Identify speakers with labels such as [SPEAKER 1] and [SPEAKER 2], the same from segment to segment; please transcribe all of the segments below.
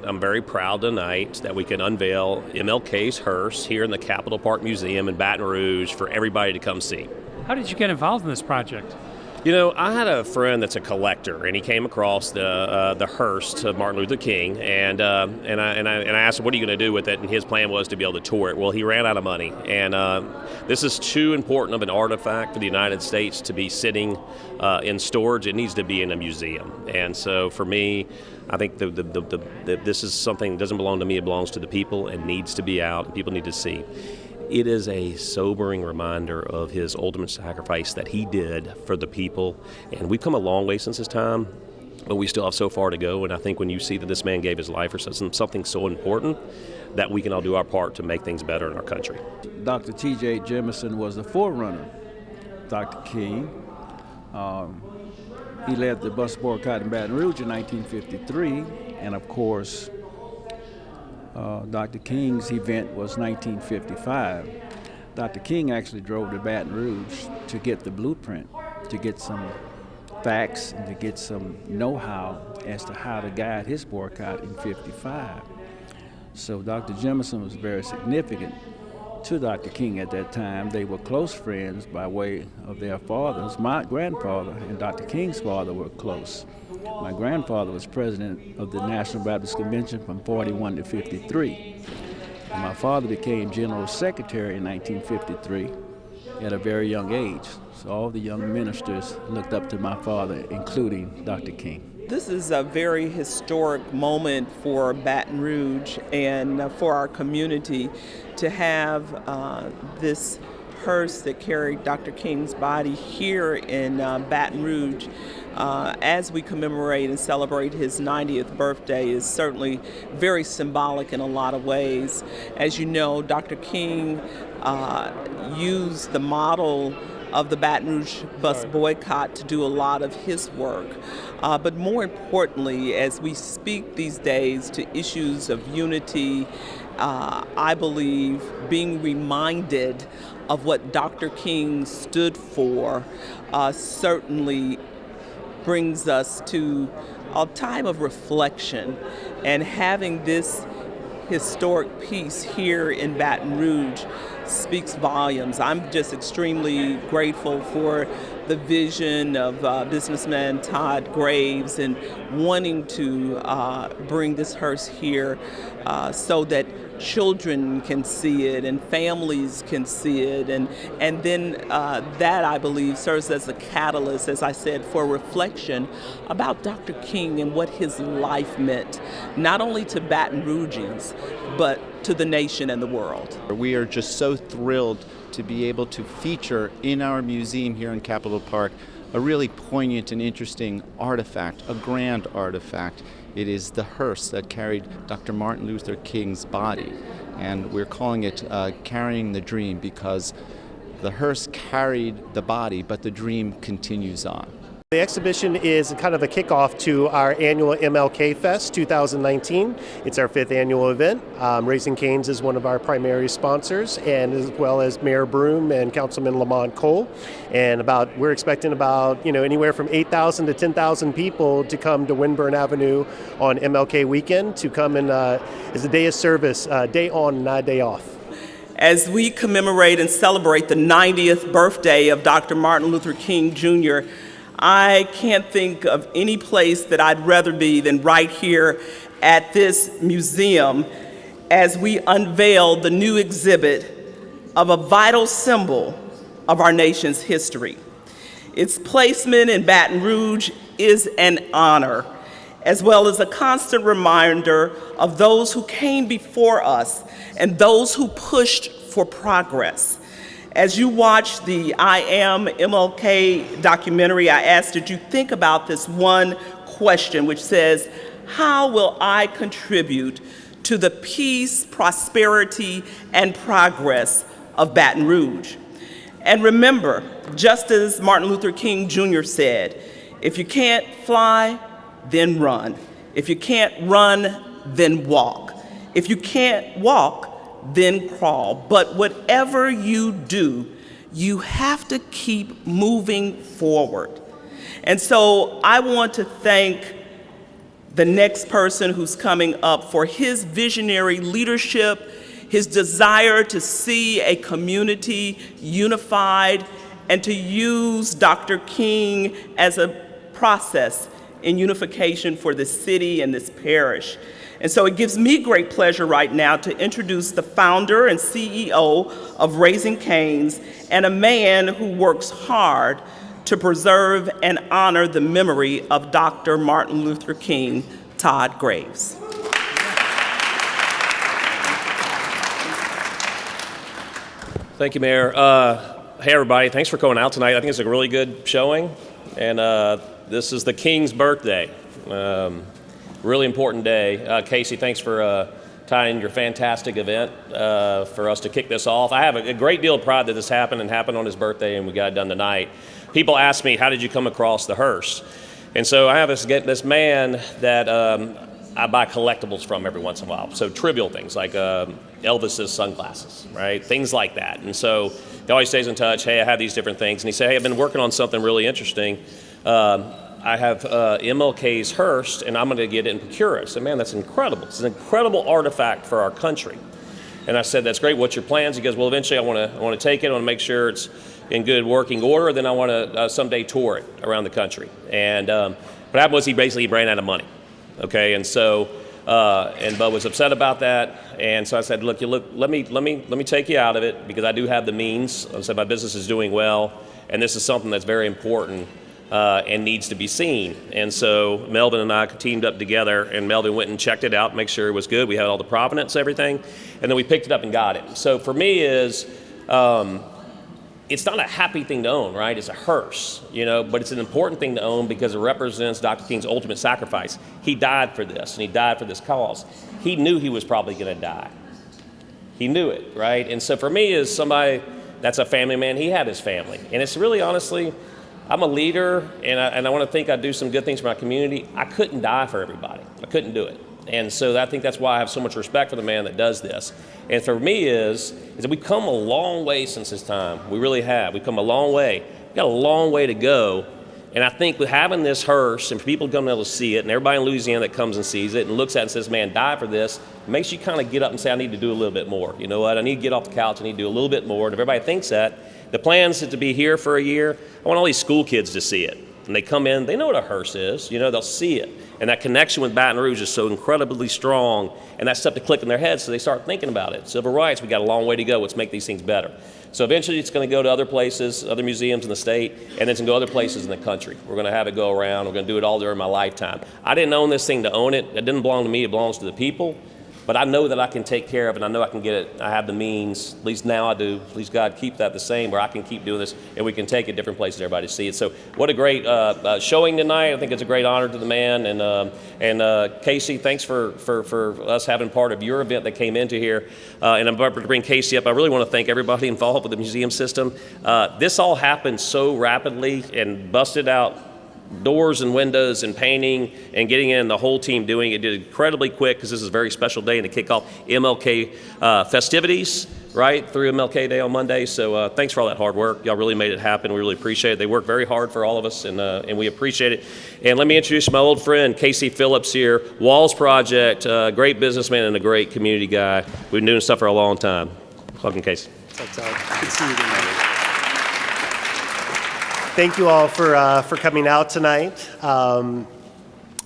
[SPEAKER 1] I'm very proud tonight that we can unveil MLK's Hearse here in the Capitol Park Museum in Baton Rouge for everybody to come see.
[SPEAKER 2] How did you get involved in this project?
[SPEAKER 1] You know, I had a friend that's a collector, and he came across the hearse to Martin Luther King, and I asked him, "What are you going to do with it?" And his plan was to be able to tour it. Well, he ran out of money, and this is too important of an artifact for the United States to be sitting in storage. It needs to be in a museum, and so for me, I think this is something that doesn't belong to me. It belongs to the people and needs to be out, and people need to see. It is a sobering reminder of his ultimate sacrifice that he did for the people. And we've come a long way since his time, but we still have so far to go. And I think when you see that this man gave his life for something so important, that we can all do our part to make things better in our country.
[SPEAKER 3] Dr. T.J. Jemison was the forerunner of Dr. King. He led the bus boycott in Baton Rouge in 1953, and of course, Dr. King's event was 1955. Dr. King actually drove to Baton Rouge to get the blueprint, to get some facts and to get some know-how as to how to guide his boycott in 55. So Dr. Jemison was very significant to Dr. King at that time. They were close friends by way of their fathers. My grandfather and Dr. King's father were close. My grandfather was president of the National Baptist Convention from 41 to 53. And my father became general secretary in 1953 at a very young age. So all the young ministers looked up to my father, including Dr. King.
[SPEAKER 4] This is a very historic moment for Baton Rouge and for our community to have this hearse that carried Dr. King's body here in Baton Rouge as we commemorate and celebrate his 90th birthday is certainly very symbolic in a lot of ways. As you know, Dr. King used the model of the Baton Rouge bus boycott to do a lot of his work. But more importantly, as we speak these days to issues of unity, I believe being reminded of what Dr. King stood for certainly brings us to a time of reflection, and having this historic piece here in Baton Rouge speaks volumes. I'm just extremely grateful for the vision of businessman Todd Graves and wanting to bring this hearse here so that children can see it and families can see it, and then that, I believe, serves as a catalyst, as I said, for reflection about Dr. King and what his life meant, not only to Baton Rougeans, but to the nation and the world.
[SPEAKER 5] We are just so thrilled to be able to feature in our museum here in Capitol Park a really poignant and interesting artifact, a grand artifact. It is the hearse that carried Dr. Martin Luther King's body, and we're calling it Carrying the Dream because the hearse carried the body, but the dream continues on.
[SPEAKER 6] The exhibition is kind of a kickoff to our annual MLK Fest 2019. It's our 5th annual event. Raising Cane's is one of our primary sponsors, and as well as Mayor BROOME and Councilman Lamont Cole. And we're expecting about anywhere from 8,000 to 10,000 people to come to Winburn Avenue on MLK weekend to come and as a day of service, day on, not day off.
[SPEAKER 4] As we commemorate and celebrate the 90th birthday of Dr. Martin Luther King Jr., I can't think of any place that I'd rather be than right here at this museum as we unveil the new exhibit of a vital symbol of our nation's history. Its placement in Baton Rouge is an honor, as well as a constant reminder of those who came before us and those who pushed for progress. As you watch the I Am MLK documentary, I ask that you think about this one question, which says, how will I contribute to the peace, prosperity, and progress of Baton Rouge? And remember, just as Martin Luther King Jr. said, if you can't fly, then run. If you can't run, then walk. If you can't walk, then crawl. But whatever you do, you have to keep moving forward. And so I want to thank the next person who's coming up for his visionary leadership, his desire to see a community unified, and to use Dr. King as a process in unification for this city and this parish. And so it gives me great pleasure right now to introduce the founder and CEO of Raising Cane's, and a man who works hard to preserve and honor the memory of Dr. Martin Luther King, Todd Graves.
[SPEAKER 1] Thank you, Mayor. Hey, everybody. Thanks for coming out tonight. I think it's a really good showing. And this is the King's birthday. Really important day. Casey, thanks for tying your fantastic event for us to kick this off. I have a great deal of pride that this happened on his birthday, and we got it done tonight. People ask me, how did you come across the hearse? And so I have this man that I buy collectibles from every once in a while. So trivial things like Elvis's sunglasses, right? Things like that. And so he always stays in touch. Hey, I have these different things. And he said, hey, I've been working on something really interesting. I have MLK's Hearse, and I'm going to get it and procure it. I said, man, that's incredible. It's an incredible artifact for our country. And I said, that's great. What's your plans? He goes, well, eventually I want to take it. I want to make sure it's in good working order. Then I want to someday tour it around the country. And what happened was he basically ran out of money. Okay, and so and Bud was upset about that. And so I said, look, let me take you out of it because I do have the means. I said my business is doing well, and this is something that's very important. And needs to be seen. And so Melvin and I teamed up together, and Melvin went and checked it out, make sure it was good. We had all the provenance, everything, and then we picked it up and got it. So for me it's not a happy thing to own, right? It's a hearse, but it's an important thing to own because it represents Dr. King's ultimate sacrifice. He died for this, and he died for this cause. He knew he was probably going to die. He knew it, right? And so for me, as somebody that's a family man, he had his family. And it's really, honestly, I'm a leader, and I want to think I do some good things for my community. I couldn't die for everybody. I couldn't do it. And so I think that's why I have so much respect for the man that does this. And for me is that we've come a long way since his time. We really have. We've come a long way. We've got a long way to go. And I think with having this hearse and for people to come able to see it, and everybody in Louisiana that comes and sees it and looks at it and says, man, die for this, it makes you kind of get up and say, I need to do a little bit more. You know what? I need to get off the couch. I need to do a little bit more. And if everybody thinks that, the plan is to be here for a year. I want all these school kids to see it. And they come in, they know what a hearse is, they'll see it. And that connection with Baton Rouge is so incredibly strong, and that stuff to click in their heads so they start thinking about it. Civil rights, we got a long way to go. Let's make these things better. So eventually it's going to go to other places, other museums in the state, and then it's going to go other places in the country. We're going to have it go around. We're going to do it all during my lifetime. I didn't own this thing to own it. It didn't belong to me. It belongs to the people. But I know that I can take care of it, and I know I can get it. I have the means, at least now I do. Please God, keep that the same, where I can keep doing this, and we can take it different places, everybody see it. So what a great showing tonight. I think it's a great honor to the man. And Casey, thanks for us having part of your event that came into here. And I'm about to bring Casey up. I really want to thank everybody involved with the museum system. This all happened so rapidly and busted out doors and windows and painting and getting in, the whole team doing it. Did incredibly quick because this is a very special day and to kick off MLK festivities right through MLK Day on Monday. So thanks for all that hard work. Y'all really made it happen. We really appreciate it. They work very hard for all of us, and we appreciate it. And let me introduce my old friend Casey PHILLIPS here, Walls Project, great businessman and a great community guy. We've been doing stuff for a long time. Welcome, Casey.
[SPEAKER 6] What's up, Todd? Good to see you again. Thank you all for coming out tonight.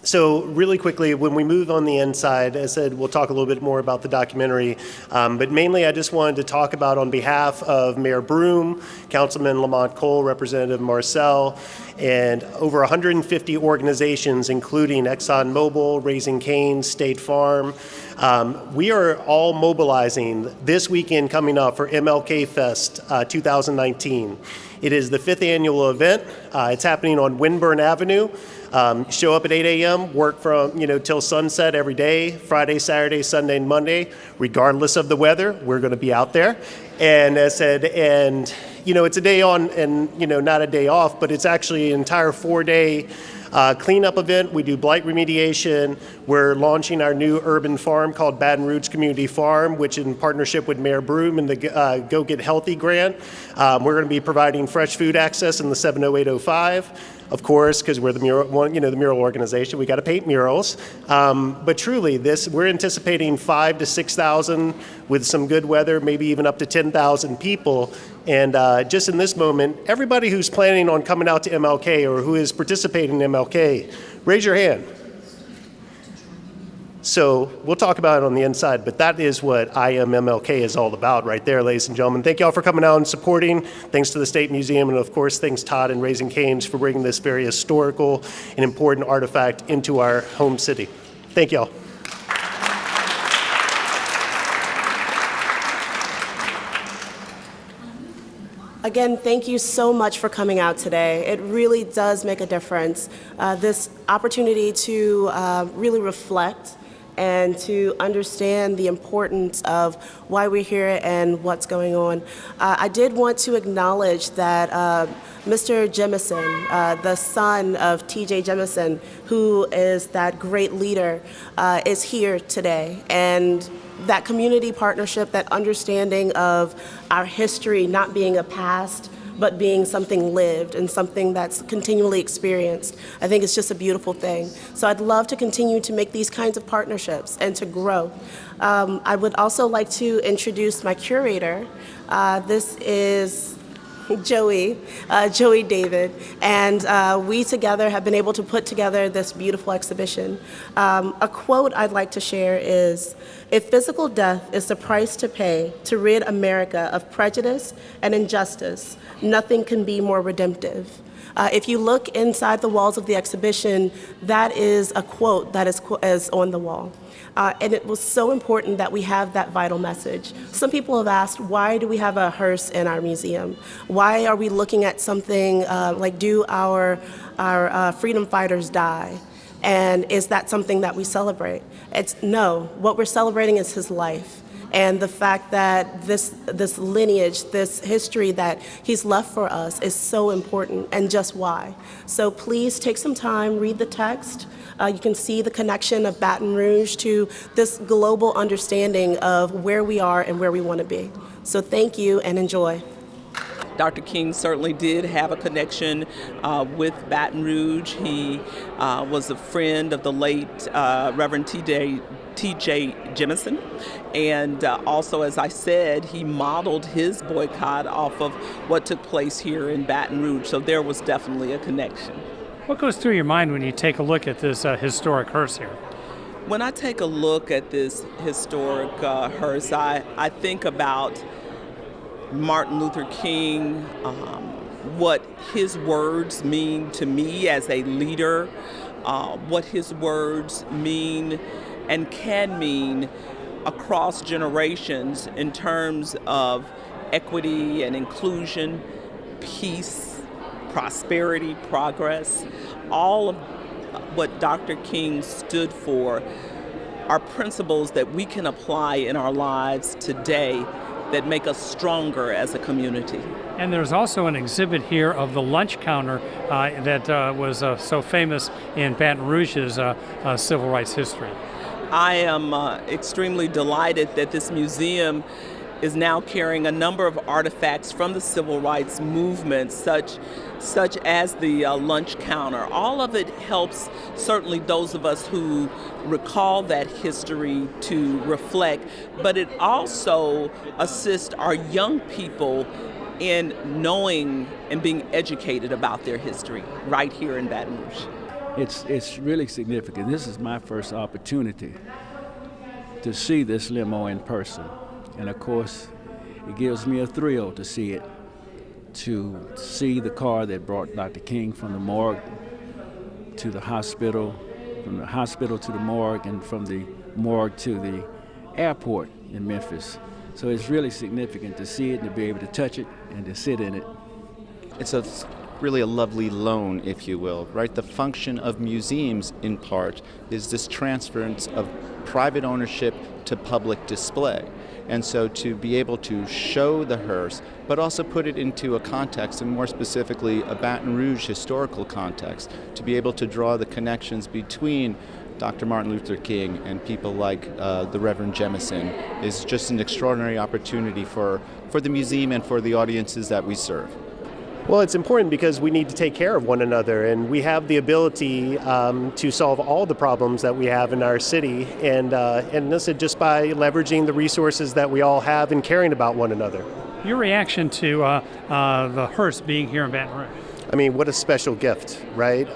[SPEAKER 6] So really quickly, when we move on the inside, as I said, we'll talk a little bit more about the documentary. But mainly, I just wanted to talk about, on behalf of Mayor Broome, Councilman Lamont Cole, Representative Marcel, and over 150 organizations, including ExxonMobil, Raising Cane's, State Farm. We are all mobilizing this weekend coming up for MLK Fest 2019. It is the 5th annual event. It's happening on Winburn Avenue. Show up at 8 a.m., work from till sunset every day, Friday, Saturday, Sunday, and Monday, regardless of the weather. We're going to be out there. And as I said, it's a day on and not a day off, but it's actually an entire 4-day cleanup event. We do blight remediation. We're launching our new urban farm called Baton Rouge Community Farm, which in partnership with Mayor Broome and the Go Get Healthy grant. We're going to be providing fresh food access in the 70805. Of course, because we're the mural organization, we got to paint murals. But truly, we're anticipating 5,000 to 6,000 with some good weather, maybe even up to 10,000 people. And just in this moment, everybody who's planning on coming out to MLK or who is participating in MLK, raise your hand. So we'll talk about it on the inside, but that is what I Am MLK is all about right there, ladies and gentlemen. Thank you all for coming out and supporting. Thanks to the State Museum, and of course, thanks Todd and Raising Cane's for bringing this very historical and important artifact into our home city. Thank you all.
[SPEAKER 7] Again, thank you so much for coming out today. It really does make a difference. This opportunity to really reflect and to understand the importance of why we're here and what's going on. I did want to acknowledge that Mr. Jemison, the son of T.J. Jemison, who is that great leader, is here today. And that community partnership, that understanding of our history not being a past, but being something lived and something that's continually experienced, I think it's just a beautiful thing. So I'd love to continue to make these kinds of partnerships and to grow. I would also like to introduce my curator. This is Joey David, and we together have been able to put together this beautiful exhibition. A quote I'd like to share is, "If physical death is the price to pay to rid America of prejudice and injustice, nothing can be more redemptive." If you look inside the walls of the exhibition, that is a quote that is on the wall. And it was so important that we have that vital message. Some people have asked, why do we have a hearse in our museum? Why are we looking at something like, do our freedom fighters die? And is that something that we celebrate? No, what we're celebrating is his life. And the fact that this lineage, this history that he's left for us is so important, and just why. So please take some time, read the text. You can see the connection of Baton Rouge to this global understanding of where we are and where we want to be. So thank you and enjoy.
[SPEAKER 4] Dr. King certainly did have a connection with Baton Rouge. He was a friend of the late Reverend T.J. Jemison. And also, as I said, he modeled his boycott off of what took place here in Baton Rouge. So there was definitely a connection.
[SPEAKER 2] What goes through your mind when you take a look at this historic hearse here?
[SPEAKER 4] When I take a look at this historic hearse, I think about Martin Luther King, what his words mean to me as a leader, what his words mean and can mean across generations in terms of equity and inclusion, peace, prosperity, progress. All of what Dr. King stood for are principles that we can apply in our lives today that make us stronger as a community.
[SPEAKER 2] And there's also an exhibit here of the lunch counter that was so famous in Baton Rouge's civil rights history.
[SPEAKER 4] I am extremely delighted that this museum is now carrying a number of artifacts from the civil rights movement, such as the lunch counter. All of it helps certainly those of us who recall that history to reflect, but it also assists our young people in knowing and being educated about their history right here in Baton Rouge.
[SPEAKER 3] It's really significant. This is my first opportunity to see this limo in person. And of course, it gives me a thrill to see it, to see the car that brought Dr. King from the morgue to the hospital, from the hospital to the morgue, and from the morgue to the airport in Memphis. So it's really significant to see it and to be able to touch it and to sit in it.
[SPEAKER 5] It's really a lovely loan, if you will, right? The function of museums, in part, is this transference of private ownership to public display. And so to be able to show the hearse, but also put it into a context, and more specifically a Baton Rouge historical context, to be able to draw the connections between Dr. Martin Luther King and people like the Reverend Jemison is just an extraordinary opportunity for the museum and for the audiences that we serve.
[SPEAKER 6] Well, it's important because we need to take care of one another, and we have the ability to solve all the problems that we have in our city, and this is just by leveraging the resources that we all have and caring about one another.
[SPEAKER 2] Your reaction to the Hearse being here in Baton Rouge?
[SPEAKER 6] I mean, what a special gift, right?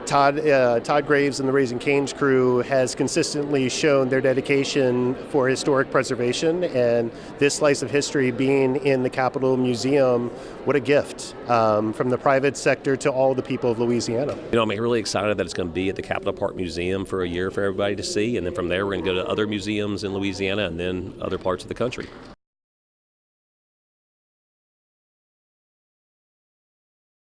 [SPEAKER 6] Todd Graves and the Raising Cane's crew has consistently shown their dedication for historic preservation, and this slice of history being in the Capitol Museum, what a gift from the private sector to all the people of Louisiana.
[SPEAKER 1] You know, I'm really excited that it's going to be at the Capitol Park Museum for a year for everybody to see, and then from there we're going to go to other museums in Louisiana and then other parts of the country.